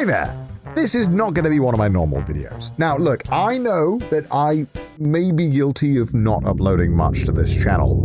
Hi there! This is not going to be one of my normal videos. Now, look, I know that I may be guilty of not uploading much to this channel.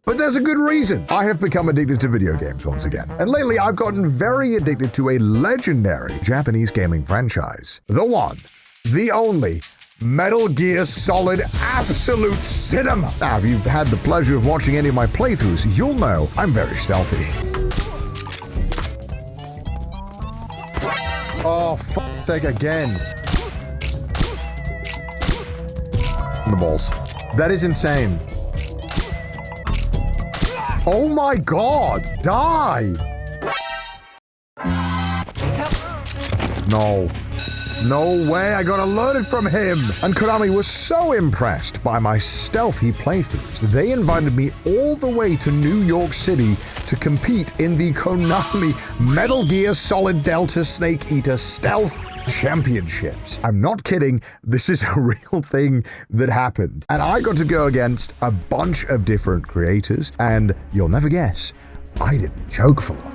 But there's a good reason. I have become addicted to video games once again. And lately, I've gotten very addicted to a legendary Japanese gaming franchise. The one, the only, Metal Gear Solid Absolute Cinema. Now, if you've had the pleasure of watching any of my playthroughs, you'll know I'm very stealthy. Oh, f***ing sake again. The balls. That is insane. Oh my god! Die! No. No way, I gotta learn it from him! And Konami was so impressed by my stealthy playthroughs that they invited me all the way to New York City to compete in the Konami Metal Gear Solid Delta Snake Eater Stealth Championships. I'm not kidding, this is a real thing that happened. And I got to go against a bunch of different creators, and you'll never guess, I didn't choke for once.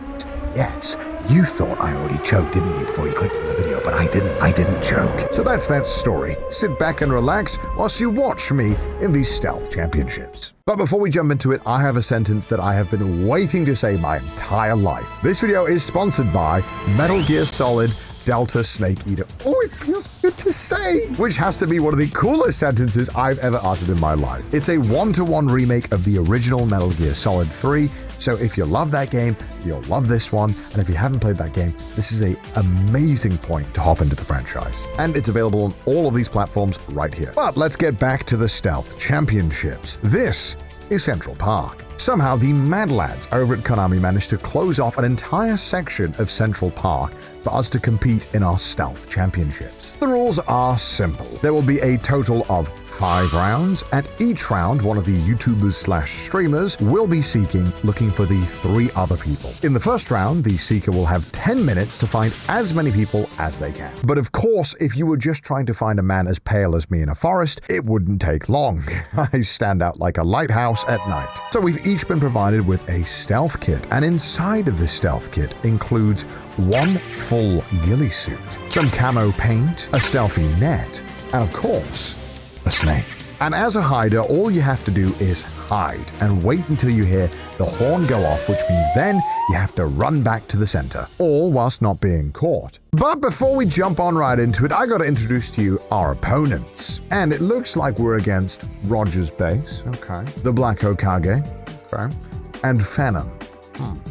Yes, you thought I already choked, didn't you, before you clicked on the video, but I didn't choke. So that's that story. Sit back and relax whilst you watch me in these stealth championships. But before we jump into it, I have a sentence that I have been waiting to say my entire life. This video is sponsored by Metal Gear Solid Delta Snake Eater. Oh, it feels good to say! Which has to be one of the coolest sentences I've ever uttered in my life. It's a one-to-one remake of the original Metal Gear Solid 3, so if you love that game, you'll love this one, and if you haven't played that game, this is an amazing point to hop into the franchise. And it's available on all of these platforms right here. But let's get back to the Stealth Championships. This is Central Park. Somehow, the Mad Lads over at Konami managed to close off an entire section of Central Park for us to compete in our Stealth Championships. The rules are simple. There will be a total of 5 rounds. At each round, one of the YouTubers/streamers will be looking for the 3 other people. In the first round, the seeker will have 10 minutes to find as many people as they can. But of course, if you were just trying to find a man as pale as me in a forest, it wouldn't take long. I stand out like a lighthouse at night. So we've each been provided with a stealth kit, and inside of this stealth kit includes one full ghillie suit, some camo paint, a stealthy net, and of course, a snake. And as a hider, all you have to do is hide and wait until you hear the horn go off, which means then you have to run back to the center, all whilst not being caught. But before we jump on right into it, I gotta introduce to you our opponents. And it looks like we're against Roger's Base, okay, the Black Hokage, okay, and Phantom.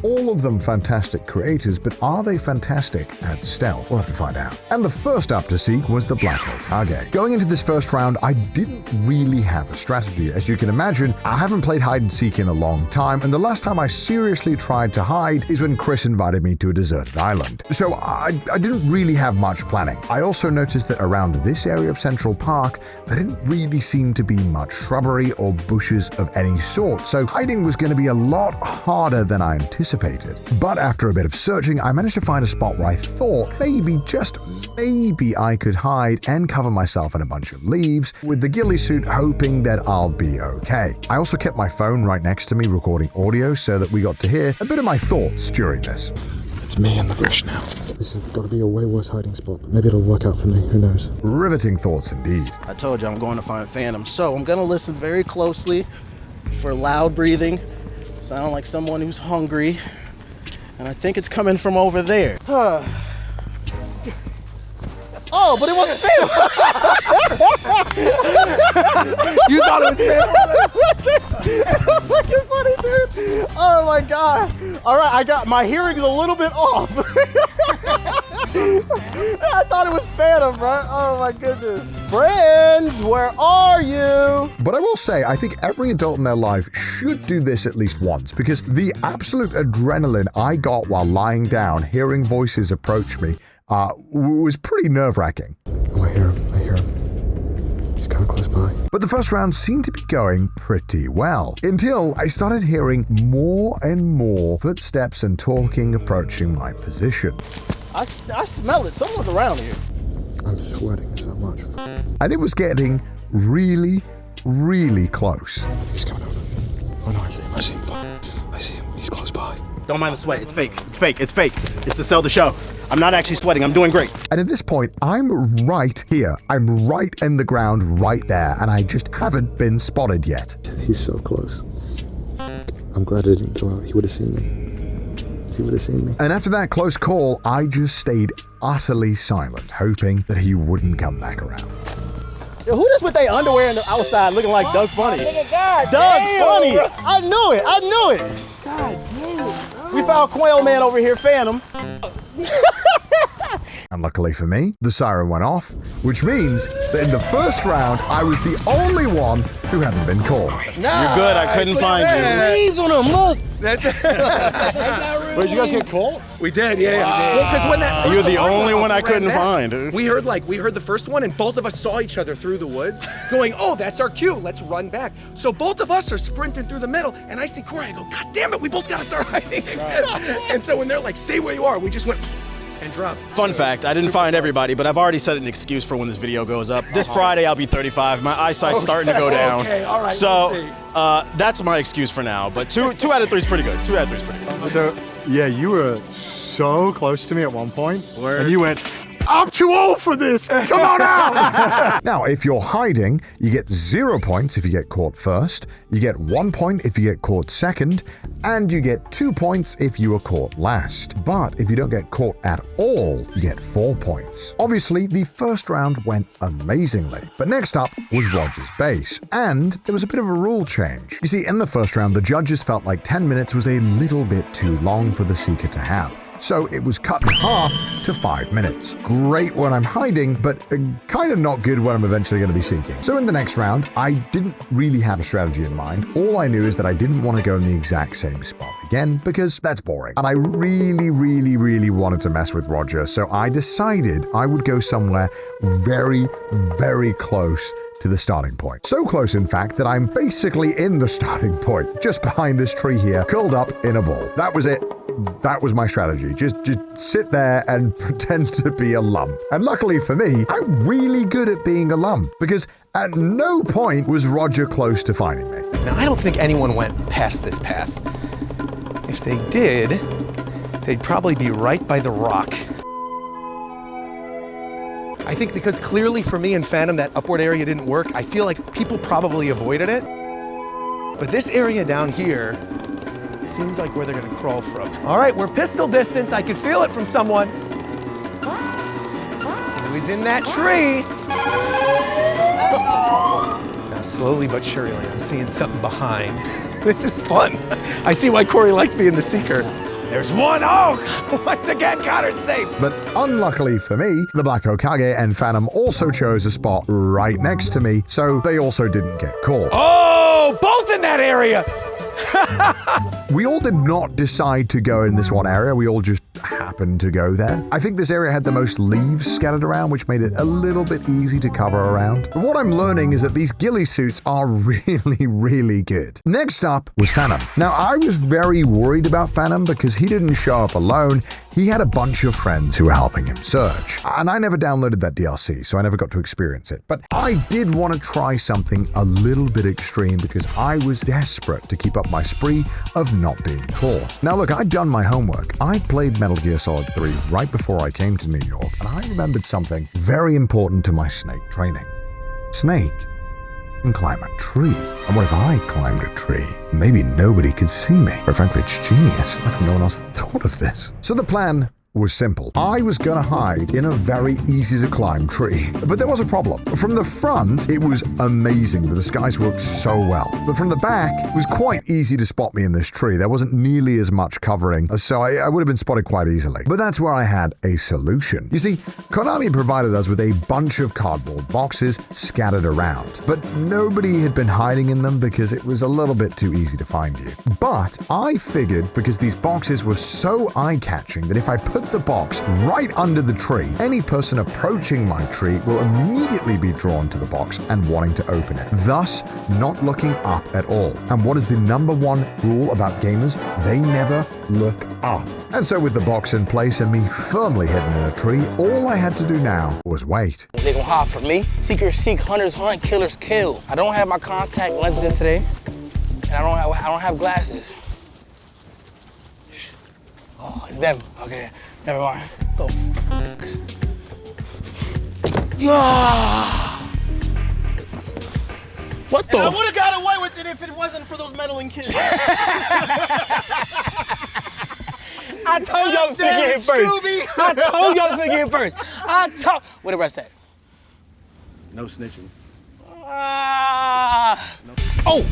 All of them fantastic creators, but are they fantastic at stealth? We'll have to find out. And the first up to seek was the Black Hokage. Going into this first round, I didn't really have a strategy. As you can imagine, I haven't played hide and seek in a long time, and the last time I seriously tried to hide is when Chris invited me to a deserted island. So I didn't really have much planning. I also noticed that around this area of Central Park, there didn't really seem to be much shrubbery or bushes of any sort, so hiding was going to be a lot harder than I anticipated. But after a bit of searching, I managed to find a spot where I thought maybe, just maybe, I could hide and cover myself in a bunch of leaves, with the ghillie suit hoping that I'll be okay. I also kept my phone right next to me recording audio so that we got to hear a bit of my thoughts during this. It's me in the bush now. This has got to be a way worse hiding spot, but maybe it'll work out for me, who knows. Riveting thoughts indeed. I told you I'm going to find Phantom, so I'm going to listen very closely for loud breathing. Sound like someone who's hungry, and I think it's coming from over there. Oh, but it wasn't Phantom. You thought it was Phantom? Fucking funny, dude. Oh my god. All right, I got my hearing's a little bit off. I thought it was Phantom, bro. Oh my goodness. Friends, where are you? But I will say, I think every adult in their life should do this at least once, because the absolute adrenaline I got while lying down, hearing voices approach me, was pretty nerve-wracking. Oh, I hear him. He's kind of close by. But the first round seemed to be going pretty well, until I started hearing more and more footsteps and talking approaching my position. I smell it. Someone's around here. I'm sweating so much. And it was getting really, really close. I think he's coming over. Oh no, I see him. I see him. He's close by. Don't mind the sweat. It's fake. It's fake. It's fake. It's to sell the show. I'm not actually sweating. I'm doing great. And at this point, I'm right here. I'm right in the ground right there, and I just haven't been spotted yet. He's so close. I'm glad I didn't go out. He would have seen me. He would have seen me. And after that close call, I just stayed utterly silent, hoping that he wouldn't come back around. Yo, who just with their underwear in the outside looking like Doug Funny? Doug Funny! I knew it! I knew it! God damn it. We found Quail Man over here, Phantom. And luckily for me, the siren went off, which means that in the first round, I was the only one who hadn't been caught. You're good, I couldn't find you. He's on a look. Wait, did you guys get caught? We did, yeah. Well, because when that first You're the alarm only went one off, I couldn't ran find. back. We heard the first one, and both of us saw each other through the woods, going, "Oh, that's our cue. Let's run back." So both of us are sprinting through the middle, and I see Corey. I go, "God damn it, we both gotta start hiding again." And so when they're like, "Stay where you are," we just went and dropped. Fun fact, I didn't find everybody, but I've already set an excuse for when this video goes up. This Friday, I'll be 35. My eyesight's starting to go down. Okay, all right. So we'll see. that's my excuse for now. But two out of three is pretty good. 2 out of 3 is pretty good. So, yeah, you were so close to me at one point, and you went, "I'm too old for this. Come on out." Now, if you're hiding, you get 0 points if you get caught first, you get 1 point if you get caught second, and you get 2 points if you are caught last. But if you don't get caught at all, you get 4 points. Obviously, the first round went amazingly, but next up was Roger's base, and there was a bit of a rule change. You see, in the first round, the judges felt like 10 minutes was a little bit too long for the seeker to have. So it was cut in half to 5 minutes. Great when I'm hiding, but kind of not good when I'm eventually going to be seeking. So in the next round, I didn't really have a strategy in mind. All I knew is that I didn't want to go in the exact same spot again, because that's boring. And I really wanted to mess with Roger, so I decided I would go somewhere very close to the starting point. So close, in fact, that I'm basically in the starting point, just behind this tree here, curled up in a ball. That was it. That was my strategy. Just sit there and pretend to be a lump. And luckily for me, I'm really good at being a lump, because at no point was Roger close to finding me. Now, I don't think anyone went past this path. If they did, they'd probably be right by the rock. I think because clearly for me and Phantom, that upward area didn't work, I feel like people probably avoided it. But this area down here seems like where they're gonna crawl from. All right, we're pistol distance. I can feel it from someone. He's in that tree. Now, slowly but surely, I'm seeing something behind. This is fun. I see why Corey likes being the seeker. There's one. Oh, once again, Connor's safe. But unluckily for me, the Black Hokage and Phantom also chose a spot right next to me, so they also didn't get caught. Oh, both in that area. We all did not decide to go in this one area, we all just happened to go there. I think this area had the most leaves scattered around, which made it a little bit easy to cover around. But what I'm learning is that these ghillie suits are really good. Next up was Phantom. Now, I was very worried about Phantom because he didn't show up alone. He had a bunch of friends who were helping him search. And I never downloaded that DLC, so I never got to experience it. But I did want to try something a little bit extreme because I was desperate to keep up my spree of not being caught. Now look, I'd done my homework. I played Metal Gear Solid 3 right before I came to New York, and I remembered something very important to my snake training. Snake can climb a tree. And what if I climbed a tree? Maybe nobody could see me. But frankly, it's genius. How come no one else thought of this? So the plan was simple. I was gonna hide in a very easy to climb tree. But there was a problem. From the front, it was amazing. The disguise worked so well. But from the back, it was quite easy to spot me in this tree. There wasn't nearly as much covering, so I would have been spotted quite easily. But that's where I had a solution. You see, Konami provided us with a bunch of cardboard boxes scattered around. But nobody had been hiding in them because it was a little bit too easy to find you. But I figured because these boxes were so eye-catching that if I put the box right under the tree, any person approaching my tree will immediately be drawn to the box and wanting to open it, thus not looking up at all. And what is the #1 rule about gamers? They never look up. And so with the box in place and me firmly hidden in a tree, all I had to do now was wait. They gonna hide from me. Seekers seek, hunters hunt, killers kill. I don't have my contact lenses in today, and I don't have glasses. Oh, it's them. Okay. Never mind. Go. Yeah. What the? I would have got away with it if it wasn't for those meddling kids. I told y'all to get hit first. I told y'all to get hit first. Where the rest at? No snitching. Oh!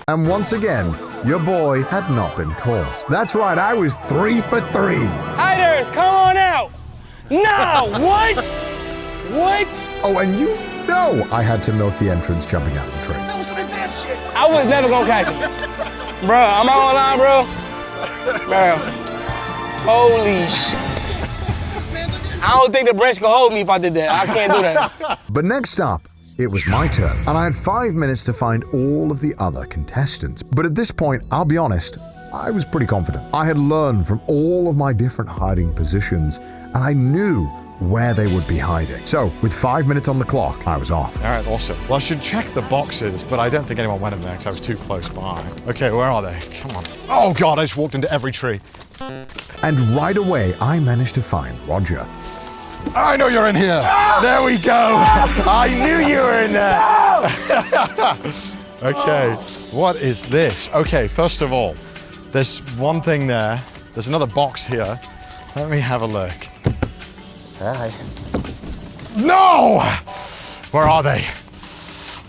And once again, your boy had not been caught. That's right, I was 3 for 3. Hiders, come on out! No! What? What? Oh, and you know I had to milk the entrance jumping out of the tree. That was some advanced shit. I was never gonna catch him. Bro, I'm not gonna lie, bro. Bro. Holy shit. I don't think the branch can hold me if I did that. I can't do that. But next up, it was my turn, and I had 5 minutes to find all of the other contestants. But at this point, I'll be honest, I was pretty confident. I had learned from all of my different hiding positions, and I knew where they would be hiding. So, with 5 minutes on the clock, I was off. All right, awesome. Well, I should check the boxes, but I don't think anyone went in there because I was too close by. Okay, where are they? Come on. Oh, God, I just walked into every tree. And right away, I managed to find Roger. I know you're in here. There we go. I knew you were in there. Okay, what is this? Okay, first of all, there's one thing there. There's another box here. Let me have a look. Hi. No! Where are they?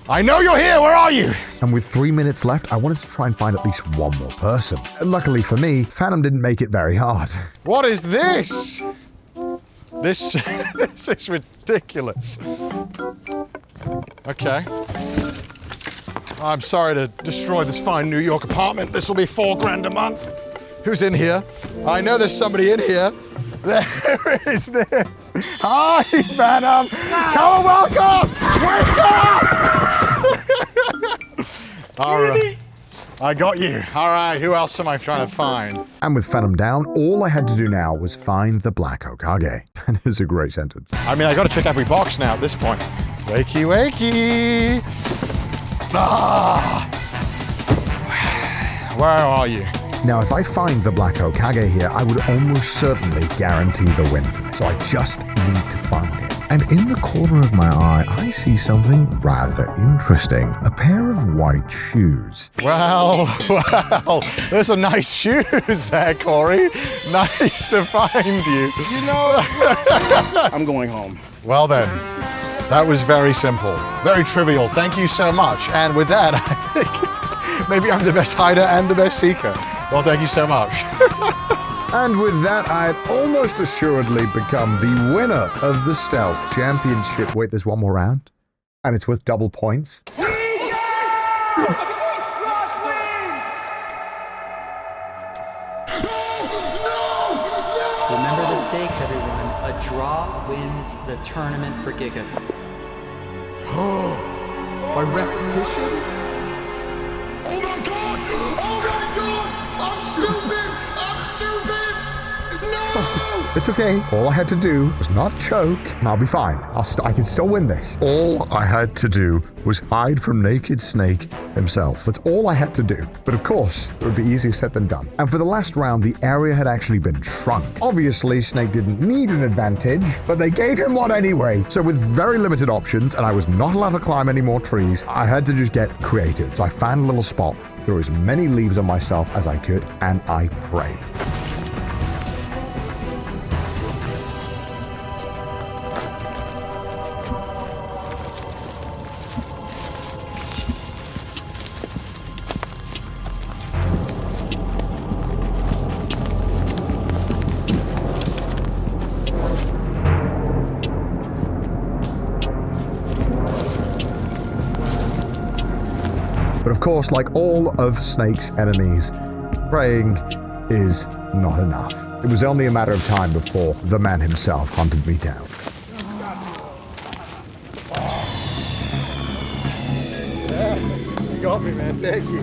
I know you're here. Where are you? And with 3 minutes left, I wanted to try and find at least one more person. Luckily for me, Phantom didn't make it very hard. What is this? This is ridiculous. Okay. I'm sorry to destroy this fine New York apartment. This will be $4,000 a month. Who's in here? I know there's somebody in here. There is this. Hi, Phantom. Come and welcome. Wake up. All right. I got you. All right, who else am I trying to find? And with Phantom down, all I had to do now was find the Black Hokage. That is a great sentence. I mean, I gotta check every box now at this point. Wakey, wakey. Ah. Where are you? Now, if I find the Black Hokage here, I would almost certainly guarantee the win for me. So I just need to find him. And in the corner of my eye, I see something rather interesting. A pair of white shoes. Well, there's some nice shoes there, Corey. Nice to find you. You know, I'm going home. Well then, that was very simple, very trivial. Thank you so much. And with that, I think maybe I'm the best hider and the best seeker. Well, thank you so much. And with that, I had almost assuredly become the winner of the Stealth Championship. Wait, there's one more round? And it's worth double points? Remember the stakes, everyone. A draw wins the tournament for Giga. By repetition? Oh my God! Oh my God! I'm stupid! I'm stupid! No! It's okay. All I had to do was not choke. I'll be fine. I can still win this. All I had to do was hide from Naked Snake himself. That's all I had to do. But of course, it would be easier said than done. And for the last round, the area had actually been shrunk. Obviously, Snake didn't need an advantage, but they gave him one anyway. So with very limited options, and I was not allowed to climb any more trees, I had to just get creative. So I found a little spot, threw as many leaves on myself as I could, and I prayed. But of course, like all of Snake's enemies, praying is not enough. It was only a matter of time before the man himself hunted me down. You got me, man. Thank you.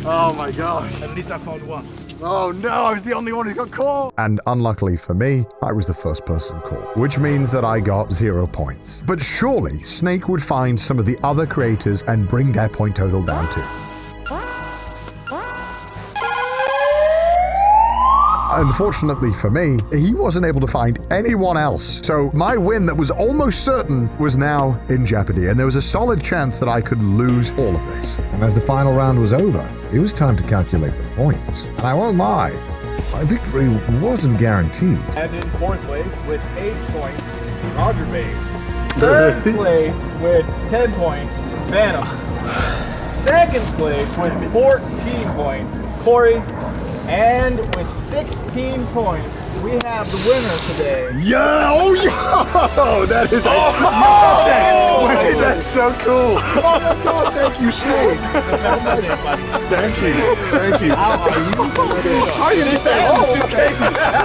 Oh my gosh. At least I found one. Oh no, I was the only one who got caught. And unluckily for me, I was the first person caught, which means that I got 0 points. But surely Snake would find some of the other creators and bring their point total down too. Unfortunately for me, he wasn't able to find anyone else. So my win that was almost certain was now in jeopardy, and there was a solid chance that I could lose all of this. And as the final round was over, it was time to calculate the points. And I won't lie, my victory wasn't guaranteed. And in fourth place with 8 points, Roger Bates. Third place with 10 points, Phantom. Second place with 14 points, Corey. And with 16 points, we have the winner today. Yeah! Oh, yeah! That is that's so cool. Oh my God! Thank you, Snake. Thank you. Thank you. How you get that home?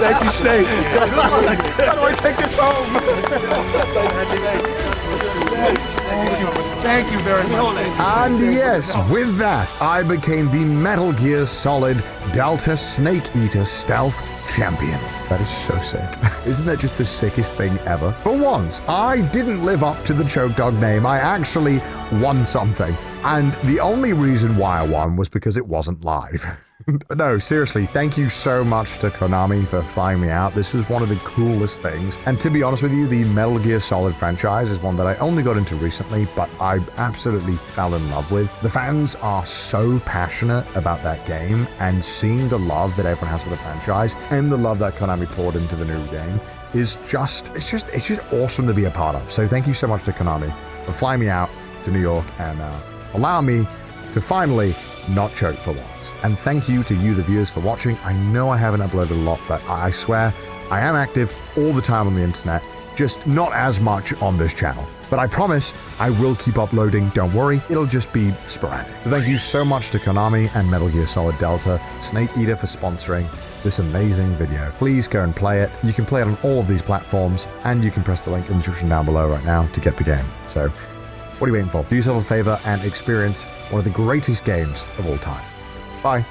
Thank you, Snake. How do I take this home? Thank you very much. And yes, with that, I became the Metal Gear Solid Delta Snake Eater Stealth Champion. That is so sick. Isn't that just the sickest thing ever? For once, I didn't live up to the Choke Dog name. I actually won something. And the only reason why I won was because it wasn't live. No, seriously, thank you so much to Konami for flying me out. This was one of the coolest things. And to be honest with you, the Metal Gear Solid franchise is one that I only got into recently, but I absolutely fell in love with. The fans are so passionate about that game, and seeing the love that everyone has for the franchise and the love that Konami poured into the new game is just awesome to be a part of. So thank you so much to Konami for flying me out to New York and allow me to finally not choke for once. And thank you to you, the viewers, for watching. I know I haven't uploaded a lot, but I swear I am active all the time on the internet, just not as much on this channel. But I promise I will keep uploading. Don't worry, it'll just be sporadic. So thank you so much to Konami and Metal Gear Solid Delta Snake Eater for sponsoring this amazing video. Please go and play it. You can play it on all of these platforms, and you can press the link in the description down below right now to get the game. So what are you waiting for? Do yourself a favor and experience one of the greatest games of all time. Bye.